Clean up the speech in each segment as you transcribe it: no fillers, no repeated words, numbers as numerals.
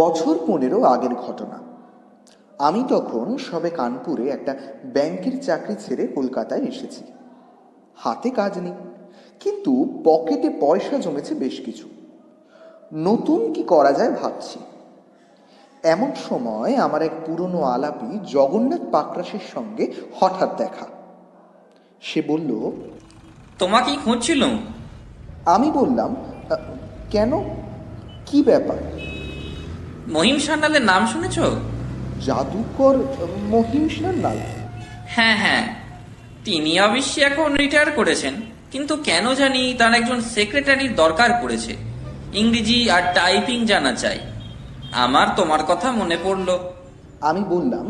বছর 15 আগের ঘটনা। আমি তখন সবে কানপুরে একটা ব্যাংকের চাকরি ছেড়ে কলকাতায় এসেছি। হাতে কাজ নেই, কিন্তু পকেটে পয়সা জমেছে বেশ কিছু। নতুন কি করা যায় ভাবছি। এমন সময় আমার এক পুরনো আলাপি জগন্নাথ পাকরাশের সঙ্গে হঠাৎ দেখা। সে বলল, তোমাকেই খুঁজছিল। আমি বললাম, কেন, কি ব্যাপার? মহিম সান্যালের নাম শুনেছ? জাদুকর মহিম সান্যাল? হ্যাঁ হ্যাঁ, তিনি অবশ্যই এখন রিটায়ার করেছেন, কিন্তু কেন জানি তার একজন সেক্রেটারির দরকার পড়েছে। ইংরেজি আর টাইপিং জানা চাই। আমার তোমার কথা মনে পড়লো। আমি বললাম,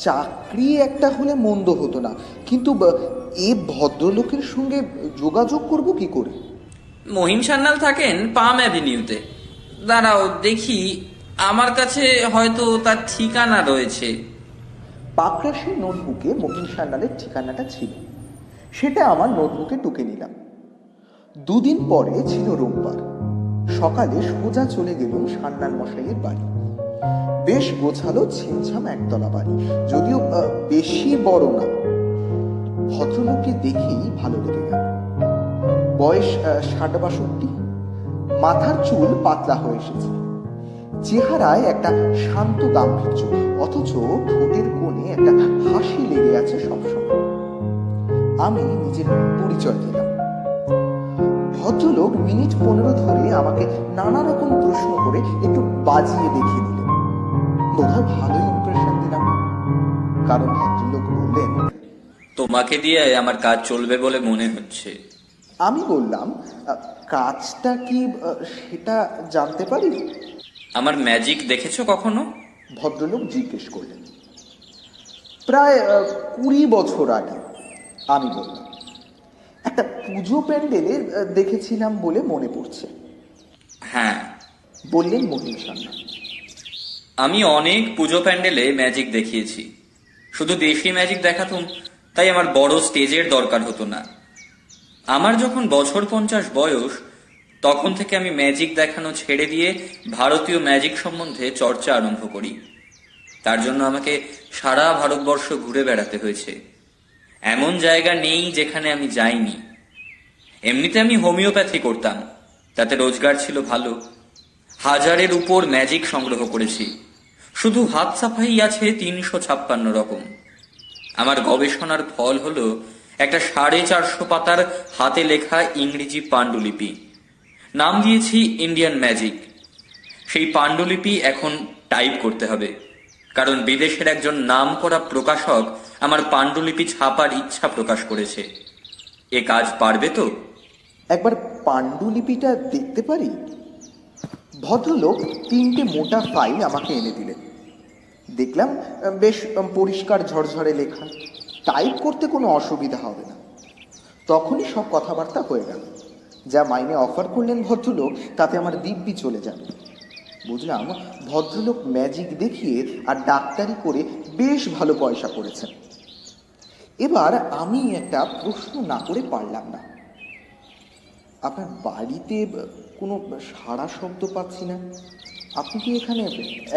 চাকরি একটা হলে মন্দ হতো না, কিন্তু এ ভদ্রলোকের সঙ্গে যোগাযোগ করব কি করে? মহিম সান্যাল থাকেন পাম অ্যাভিনিউতে। দাঁড়াও দেখি, আমার কাছে হয়তো তার ঠিকানা রয়েছে। পাকরাশির নোটবুকে মহিম সান্যালের ঠিকানাটা ছিল। সেটা আমার নোটবুকে টুকে নিলাম। দুদিন পরে ছিল রোববার। সকালে সোজা চলে গেলুম সান্যাল মশাইয়ের বাড়ি। বেশ গোছালো ছিমছাম একতলা বাড়ি, যদিও বেশি বড় না। ভদ্রলোককে দেখেই ভালো লেগে গেল। বয়স 60-62। মাথার চুল পাতলা হয়ে এসেছে। চেহারায় একটা শান্ত গাম্ভীর্য, অথচ ঠোঁটের কোণে একটা হাসি লেগে আছে সবসময়। আমি নিজের পরিচয় দিলাম। ভদ্রলোক মিনিট 15 ধরে আমাকে নানা রকম প্রশ্ন করে একটু বাজিয়ে দেখিয়ে দিলেন। বোধহয় ভালোই ইমপ্রেশন দিলাম, কারণ ভদ্রলোক বললেন, তোমাকে দিয়ে আমার কাজ চলবে বলে মনে হচ্ছে। আমি বললাম, কাজটা কি সেটা জানতে পারি? আমার ম্যাজিক দেখেছো কখনো? ভদ্রলোক জিজ্ঞেস করলেন। প্রায় 20 বছর আগে, আমি বললাম। একটা পুজো প্যান্ডেলে দেখেছিলাম বলে মনে পড়ছে। হ্যাঁ, বললেন মহিম সান্যাল। আমি অনেক পুজো প্যান্ডেলে ম্যাজিক দেখিয়েছি। শুধু দেশি ম্যাজিক দেখাতুম, তাই আমার বড় স্টেজের দরকার হতো না। আমার যখন বছর 50 বয়স, তখন থেকে আমি ম্যাজিক দেখানো ছেড়ে দিয়ে ভারতীয় ম্যাজিক সম্বন্ধে চর্চা আরম্ভ করি। তার জন্য আমাকে সারা ভারতবর্ষ ঘুরে বেড়াতে হয়েছে। এমন জায়গা নেই যেখানে আমি যাইনি। এমনিতে আমি হোমিওপ্যাথি করতাম, তাতে রোজগার ছিল ভালো। 1000-এর উপর ম্যাজিক সংগ্রহ করেছি। শুধু হাত সাফাই আছে 356 রকম। আমার গবেষণার ফল হলো একটা 450 পাতার হাতে লেখা ইংরেজি পাণ্ডুলিপি। নাম দিয়েছি ইন্ডিয়ান ম্যাজিক। সেই পাণ্ডুলিপি এখন টাইপ করতে হবে, কারণ বিদেশের একজন নামকরা প্রকাশক আমার পাণ্ডুলিপি ছাপার ইচ্ছা প্রকাশ করেছে। এ কাজ পারবে তো? একবার পাণ্ডুলিপিটা দেখতে পারি? ভদ্রলোক 3টে মোটা ফাইল আমাকে এনে দিলেন। দেখলাম বেশ পরিষ্কার ঝরঝরে লেখা। টাইপ করতে কোনো অসুবিধা হবে না। তখনই সব কথাবার্তা হয়ে গেল। যা মাইনে অফার করলেন ভদ্রলোক, তাতে আমার দিব্যি চলে যাবে। বুঝলাম ভদ্রলোক ম্যাজিক দেখিয়ে আর ডাক্তারি করে বেশ ভালো পয়সা করেছেন। এবার আমি একটা প্রশ্ন না করে পারলাম না। আপনার বাড়িতে কোনো সাড়া শব্দ পাচ্ছি না। আপনি কি এখানে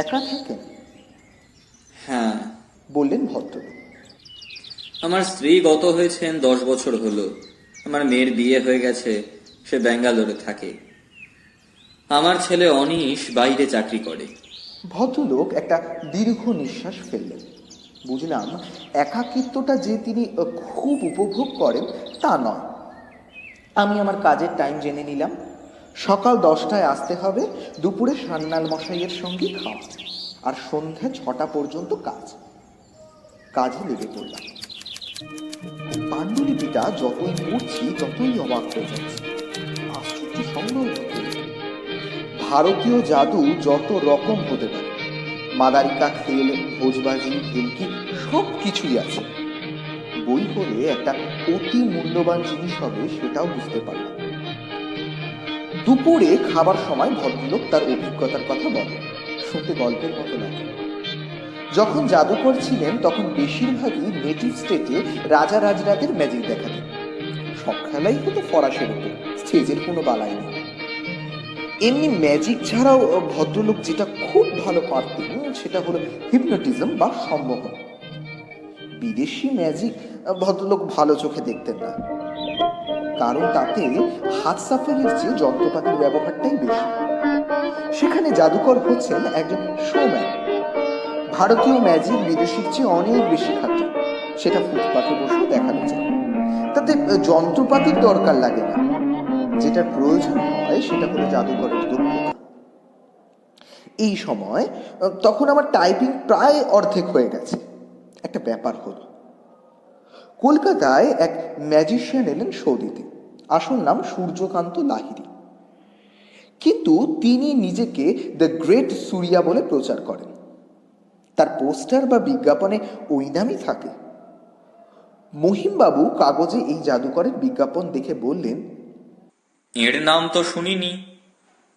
একা থাকেন? হ্যাঁ, বললেন ভদ্রলোক। আমার স্ত্রী গত হয়েছেন 10 বছর হলো। আমার মেয়ের বিয়ে হয়ে গেছে, সে ব্যাঙ্গালোরে থাকে। আমার ছেলে অনিশ বাইরে চাকরি করে। ভদ্রলোক একটা দীর্ঘ নিঃশ্বাস ফেললেন। বুঝলাম একাকিত্বটা যে তিনি খুব উপভোগ করেন তা নয়। আমি আমার কাজের টাইম জেনে নিলাম। সকাল 10টায় আসতে হবে, দুপুরে সান্যাল মশাইয়ের সঙ্গে খাওয়া, আর সন্ধ্যা 6টা পর্যন্ত কাজ। কাজে লেগে পড়লাম। পাণ্ডুলিপিটা যতই পড়ছি ততই অবাক হয়ে যাচ্ছে। আশ্চর্য সংগ্রহ হতে। ভারতীয় জাদু যত রকম হতে পারে, মাদারিকা খেল, ভোজবাজি, ভেলকি, সব কিছুই আছে। বই হলে একটা অতি মূল্যবান জিনিস হবে সেটাও বুঝতে পারলাম। দুপুরে খাবার সময় ভদ্রলোক তার অভিজ্ঞতার কথা বলেন। শুনতে গল্পের মতো লাগে। যখন জাদুকর ছিলেন তখন বেশিরভাগই নেটিভ স্টেটে রাজা রাজরাদের ম্যাজিক দেখাতেন। সব খেলাই হতো ফরাসের উপর, স্টেজের কোনো বালাই নেই। এমনি ম্যাজিক ছাড়াও ভদ্রলোক যেটা খুব ভালো পারতেন সেটা হলো হিপনোটিজম বা সম্মোহন। বিদেশি ম্যাজিক ভদ্রলোক ভালো চোখে দেখতেন না, কারণ তাতে হাত সাফাইয়ের চেয়ে যন্ত্রপাতির ব্যবহারটাই বেশি। সেখানে জাদুকর হচ্ছেন একজন শোম্যান। ভারতীয় ম্যাজিক বিদেশির চেয়ে অনেক বেশি খাঁটি, সেটা ফুটপাতে বসেও দেখানো যায়। তাতে যন্ত্রপাতির দরকার লাগে না, যেটার প্রয়োজন হয় সেটা হলো জাদুকরের দক্ষতা। এই সময় তখন আমার টাইপিং প্রায় অর্ধেক হয়ে গেছে। একটা ব্যাপার হলো, কলকাতায় এক ম্যাজিশিয়ান এলেন শো দিতে। আসল নাম সূর্যকান্ত লাহিড়ী, কিন্তু তিনি নিজেকে দ্য গ্রেট সুরিয়া বলে প্রচার করেন। তার পোস্টার বা বিজ্ঞাপনে ওই নামই থাকে। মহিমবাবু কাগজে এই জাদুকরের বিজ্ঞাপন দেখে বললেন, এর নাম তো শুনিনি,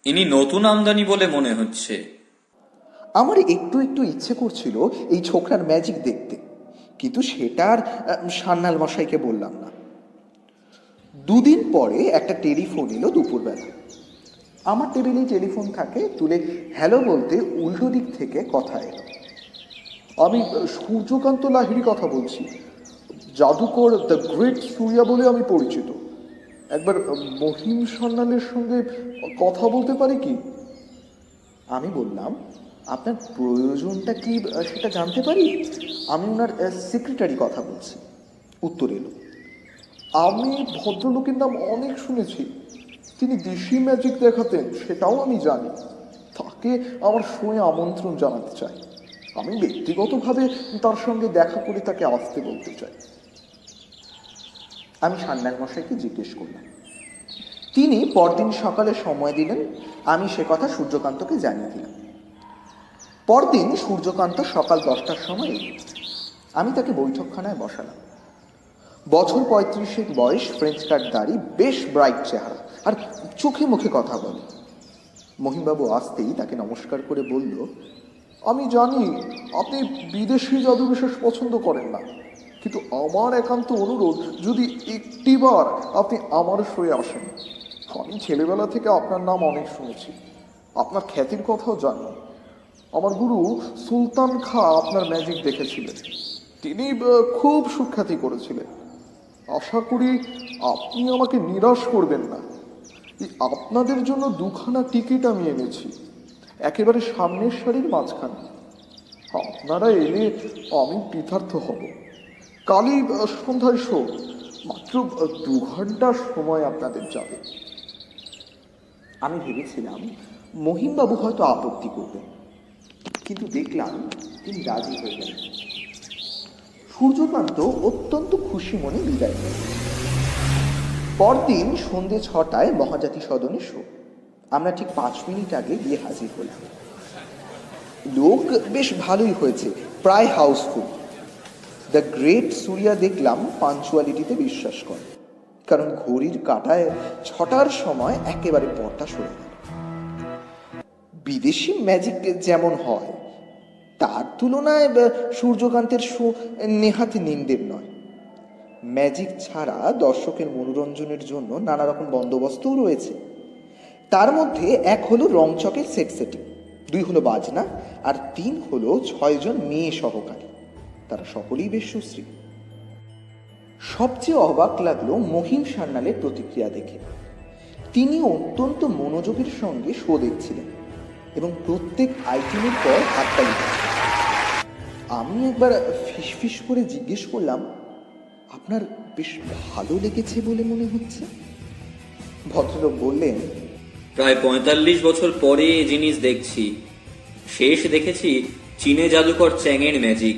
ইনি নতুন আমদানি বলে মনে হচ্ছে। আমার একটু একটু ইচ্ছে করছিল এই ছোকরার ম্যাজিক দেখতে, কিন্তু সেটা আর সান্যাল মশাইকে বললাম না। দুদিন পরে একটা টেলিফোন এলো দুপুরবেলা। আমার টেবিলেই টেলিফোন থাকে, তুলে হ্যালো বলতে উল্টো দিক থেকে কথা এলো। আমি সূর্যকান্ত লাহিড়ী কথা বলছি, জাদুকর দ্য গ্রেট সুরিয়া বলে আমি পরিচিত। একবার মহিম সান্যালের সঙ্গে কথা বলতে পারি কি? আমি বললাম, আপনার প্রয়োজনটা কি সেটা জানতে পারি? আমি ওনার সেক্রেটারি কথা বলছি। উত্তর এলো, আমি ভদ্রলোকের নাম অনেক শুনেছি, তিনি দেশি ম্যাজিক দেখাতেন সেটাও আমি জানি। তাকে আমার শোয়ে আমন্ত্রণ জানাতে চাই। আমি ব্যক্তিগতভাবে তার সঙ্গে দেখা করে তাকে আসতে বলতে চাই। আমি সান্যাল মশাইকে জিজ্ঞেস করলাম। তিনি পরদিন সকালে সময় দিলেন। আমি সে কথা সূর্যকান্তকে জানিয়ে দিলাম। পরদিন সূর্যকান্ত সকাল 10টার সময় এল। আমি তাকে বৈঠকখানায় বসালাম। বছর 35 বয়স, ফ্রেঞ্চ কাট দাড়ি, বেশ ব্রাইট চেহারা, আর চোখে মুখে কথা বলে। মহিমবাবু আসতেই তাকে নমস্কার করে বলল, আমি জানি আপনি বিদেশি জাদু বিশেষ পছন্দ করেন না, কিন্তু আমার একান্ত অনুরোধ, যদি একটিবার আপনি আমার শোয়ে আসেন। আমি ছেলেবেলা থেকে আপনার নাম অনেক শুনেছি, আপনার খ্যাতির কথাও জানি। আমার গুরু সুলতান খাঁ আপনার ম্যাজিক দেখেছিলেন, তিনি খুব সুখ্যাতি করেছিলেন। আশা করি আপনি আমাকে নিরাশ করবেন না। আপনাদের জন্য 2খানা টিকিট আমি এনেছি, একেবারে সামনের সারির মাঝখানে। আপনারা এলে আমি কৃতার্থ হব। কালই সন্ধ্যায় শো, মাত্র 2 ঘন্টা সময় আপনাদের যাবে। আমি ভেবেছিলাম মহিমবাবু হয়তো আপত্তি করবেন, কিন্তু দেখলাম তিনি রাজি হয়ে গেলেন। সূর্যকান্ত অত্যন্ত খুশি মনে বিদায় নেন। পরদিন সন্ধ্যে 6টায় মহাজাতি সদনে শো। আমরা ঠিক 5 মিনিট আগে গিয়ে হাজির হলাম। লোক বেশ ভালোই হয়েছে, প্রায় হাউসফুল। দ্য গ্রেট সুরিয়া দেখলাম পাঞ্চুয়ালিটিতে বিশ্বাস করে, কারণ ঘড়ির কাঁটায় 6টার সময় একেবারে পর্দা সরে গেল। বিদেশি ম্যাজিক যেমন হয় তার তুলনায় সূর্যকান্তের শো নেহাতি নিন্দের নয়। ম্যাজিক ছাড়া দর্শকের মনোরঞ্জনের জন্য নানা রকম বন্দোবস্তও রয়েছে। তার মধ্যে 1 হলো রংচকের সেট সেটিং, 2 হলো বাজনা, আর 3 হলো 6 জন মেয়ে সহকারী। তারা সকলেই বেশ সুশ্রী। সবচেয়ে অবাক লাগলো মহিম সান্যালের প্রতিক্রিয়া দেখে। তিনি অত্যন্ত মনোযোগের সঙ্গে শো দেখছিলেন এবং প্রত্যেক আইটেমের পর হাততালি দিচ্ছেন। আমি একবার ফিসফিস করে জিজ্ঞেস করলাম, আপনার বেশ ভালো লেগেছে বলে মনে হচ্ছে? ভদ্রলোক বললেন, প্রায় 45 বছর পরে এ জিনিস দেখছি। শেষ দেখেছি চীনে জাদুকর চ্যাংয়ের ম্যাজিক।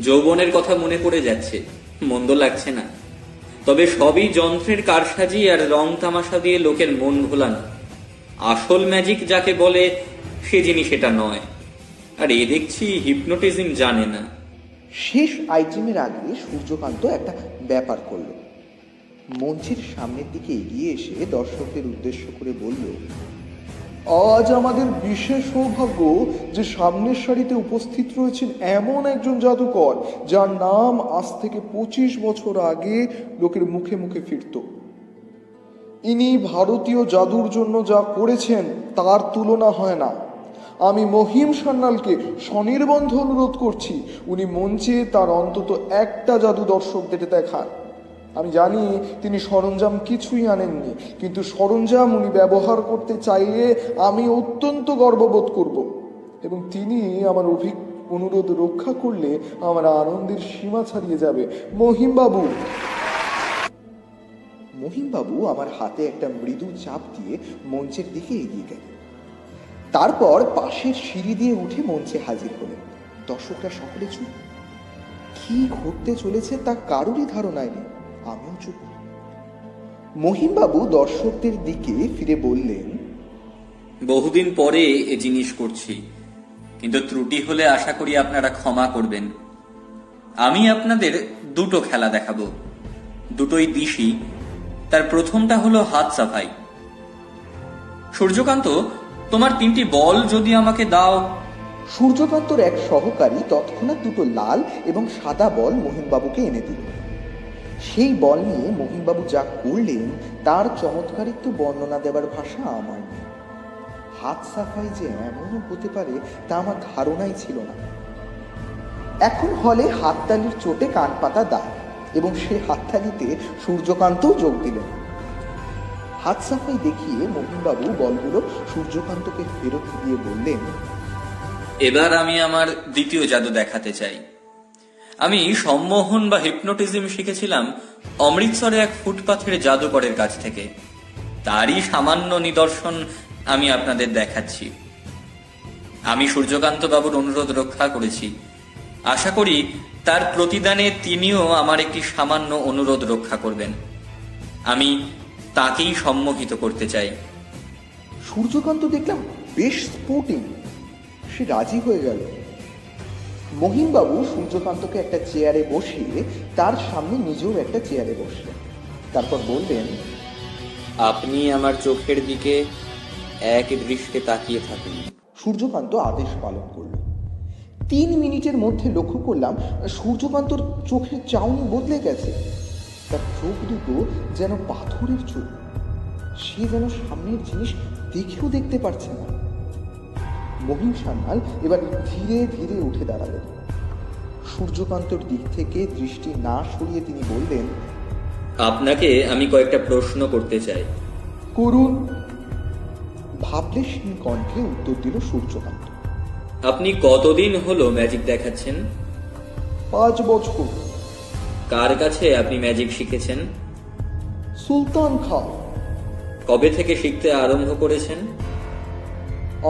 যৌবনের কথা মনে পড়ে যাচ্ছে, মন্দ লাগছে না। তবে সবই যন্ত্রের কারসাজি আর রং তামাশা দিয়ে লোকের মন ভোলানো। আসল ম্যাজিক যাকে বলে সে জিনিস এটা নয়। আর এ দেখছি হিপনোটিজম জানে না। শেষ আইটেমের আগে সূর্যকান্ত একটা ব্যাপার করল। মঞ্চের সামনের দিকে এগিয়ে এসে দর্শকদের উদ্দেশ্য করে বলল, আজ আমাদের বিশেষ সৌভাগ্য যে সামনের সারিতে উপস্থিত রয়েছেন এমন একজন জাদুকর যার নাম আজ থেকে 25 বছর আগে লোকের মুখে মুখে ফিরত। ইনি ভারতীয় জাদুর জন্য যা করেছেন তার তুলনা হয় না। আমি মহিম সান্যালকে স্বনির্বন্ধ অনুরোধ করছি, উনি মঞ্চে তার অন্তত একটা জাদু দর্শকদের দেখান। আমি জানি তিনি সরঞ্জাম কিছুই আনেননি, কিন্তু সরঞ্জাম উনি ব্যবহার করতে চাইলে আমি অত্যন্ত গর্ববোধ করব, এবং তিনি আমার অনুরোধ রক্ষা করলে আমার আনন্দের সীমা ছাড়িয়ে যাবে। মহিমবাবু। মহিমবাবু আমার হাতে একটা মৃদু চাপ দিয়ে মঞ্চের দিকে এগিয়ে গেলেন। তারপর পাশের সিঁড়ি দিয়ে উঠে মঞ্চে হাজির হলেন। দর্শকরা সকলে চুপ। কি ঘটতে চলেছে তা কারোরই ধারণায় নেই। আমিও চুপ। মহিমবাবু দর্শকদের দিকে ফিরে বললেন, বহুদিন পরে এ জিনিস করছি, কিন্তু ত্রুটি হলে আশা করি আপনারা ক্ষমা করবেন। আমি আপনাদের দুটো খেলা দেখাবো, দুটোই দিশি। তার প্রথমটা হলো হাত সাফাই। সূর্যকান্ত, তোমার 3টি বল যদি আমাকে দাও। সূর্যকান্তর এক সহকারী তৎক্ষণাৎ দুটো লাল এবং সাদা বল মহিমবাবুকে এনে দিল। সেই বল নিয়ে মহিমবাবু যা করলেন তার চমৎকারিত্ব বর্ণনা দেবার ভাষা আমার নেই। হাত সাফাই যে এমনও হতে পারে তা আমার ধারণাই ছিল না। এখন হলে হাততালির চোটে কান পাতা দায়, এবং সেই হাততালিতে সূর্যকান্তও যোগ দিলেন। হাত সাফাই দেখিয়ে মহিমবাবু বলগুলো সূর্যকান্তকে ফেরত দিয়ে বললেন, এবার আমি আমার দ্বিতীয় জাদু দেখাতে চাই। আমি সম্মোহন বা হিপনোটিজম শিখেছিলাম অমৃতসরে এক ফুটপাথের জাদুকরের কাছ থেকে। তারই সামান্য নিদর্শন আমি আপনাদের দেখাচ্ছি। আমি সূর্যকান্ত বাবুর অনুরোধ রক্ষা করেছি। আশা করি তার প্রতিদানে তিনিও আমার একটি সামান্য অনুরোধ রক্ষা করবেন। আমি তাকেই সম্মোহিত করতে চাই। সূর্যকান্ত দেখলাম বেশ স্পোর্টিং। সে রাজি হয়ে গেল। মহিমবাবু সূর্যকান্তকে একটা চেয়ারে বসিয়ে তার সামনে নিজেও একটা চেয়ারে বসলেন। তারপর বললেন, আপনি আমার চোখের দিকে এক দৃষ্টে তাকিয়ে থাকুন। সূর্যকান্ত আদেশ পালন করল। 3 মিনিটের মধ্যে লক্ষ্য করলাম সূর্যকান্তর চোখের চাউনি বদলে গেছে। তার চোখ দুটো যেন পাথরের চোখ। সে যেন সামনের জিনিস দেখেও দেখতে পারছে না। মহিম সান্যাল এবার ধীরে ধীরে উঠে দাঁড়ালেন। সূর্যকান্তর দিক থেকে দৃষ্টি না সরিয়ে তিনি বললেন, আপনাকে আমি কয়েকটা প্রশ্ন করতে চাই। করুন। ভাবলেশহীন কণ্ঠে উত্তর দিল সূর্যকান্ত। আপনি কতদিন হলো ম্যাজিক দেখাচ্ছেন? 5 বছর। কার কাছে আপনি ম্যাজিক শিখেছেন? সুলতান খাঁ। কবে থেকে শিখতে আরম্ভ করেছেন?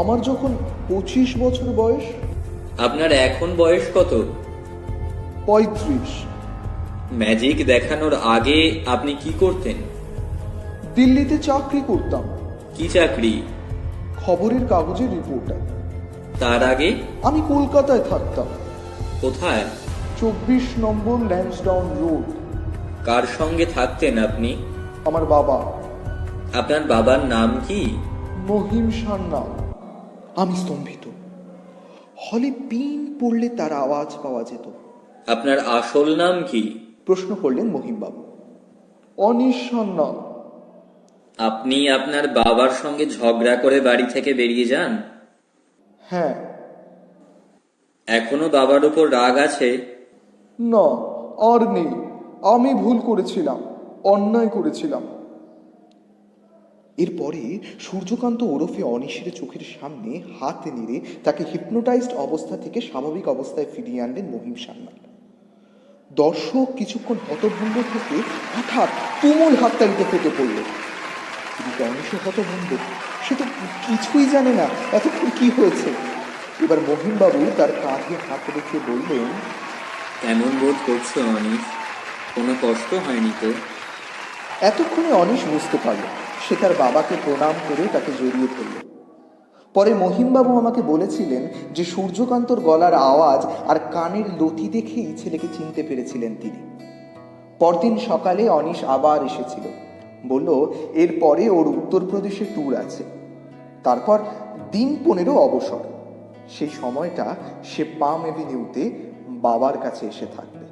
আমার যখন 25 বছর বয়স। আপনার এখন বয়স কত? 35। ম্যাজিক দেখানোর আগে আপনি কি করতেন? দিল্লিতে চাকরি করতাম, কি চাকরি? খবরের কাগজের রিপোর্টার। তার আগে? আমি কলকাতায় থাকতাম, কোথায়? 24 নম্বর ল্যান্সডাউন রোড। কার সঙ্গে থাকতেন আপনি? আমার বাবা। আপনার বাবার নাম কি? মহিম সান্যাল। আমি স্তম্ভিত। হলে পিন পড়লে তার আওয়াজ পাওয়া যেত। আপনার আসল নাম কি? প্রশ্ন করলেন মহিমবাবু। অনিশ সান্যাল। আপনি আপনার বাবার সঙ্গে ঝগড়া করে বাড়ি থেকে বেরিয়ে যান? হ্যাঁ। এখনো বাবার উপর রাগ আছে? না, আর নেই। আমি ভুল করেছিলাম, অন্যায় করেছিলাম। এরপরে সূর্যকান্ত ওরফে অনিশের চোখের সামনে হাত নেড়ে তাকে হিপনোটাইজড অবস্থা থেকে স্বাভাবিক অবস্থায় ফিরিয়ে আনলেন মহিম সান্যাল। দর্শক কিছুক্ষণ হতভম্ব থেকে হঠাৎ তুমুল হাততালিতে ফেটে পড়ল। এদিকে অনিশও হতভম্ব। সে তো কিছুই জানে না এতক্ষণ কি হয়েছে। এবার মহিমবাবু তার কাঁধে হাত রেখে বললেন, কেমন বোধ করছো অনিশ? কোনো কষ্ট হয়নি তো? এতক্ষণে অনিশ বুঝতে পারল। সে তার বাবাকে প্রণাম করে তাকে জড়িয়ে ধরল। পরে মহিমবাবু আমাকে বলেছিলেন যে সূর্যকান্তর গলার আওয়াজ আর কানের লতি দেখেই ছেলেকে চিনতে পেরেছিলেন তিনি। পরদিন সকালে অনিশ আবার এসেছিল। বলল এরপরে ওর উত্তরপ্রদেশে ট্যুর আছে, তারপর দিন 15 অবসর। সেই সময়টা সে পাম এভিনিউতে বাবার কাছে এসে থাকবে।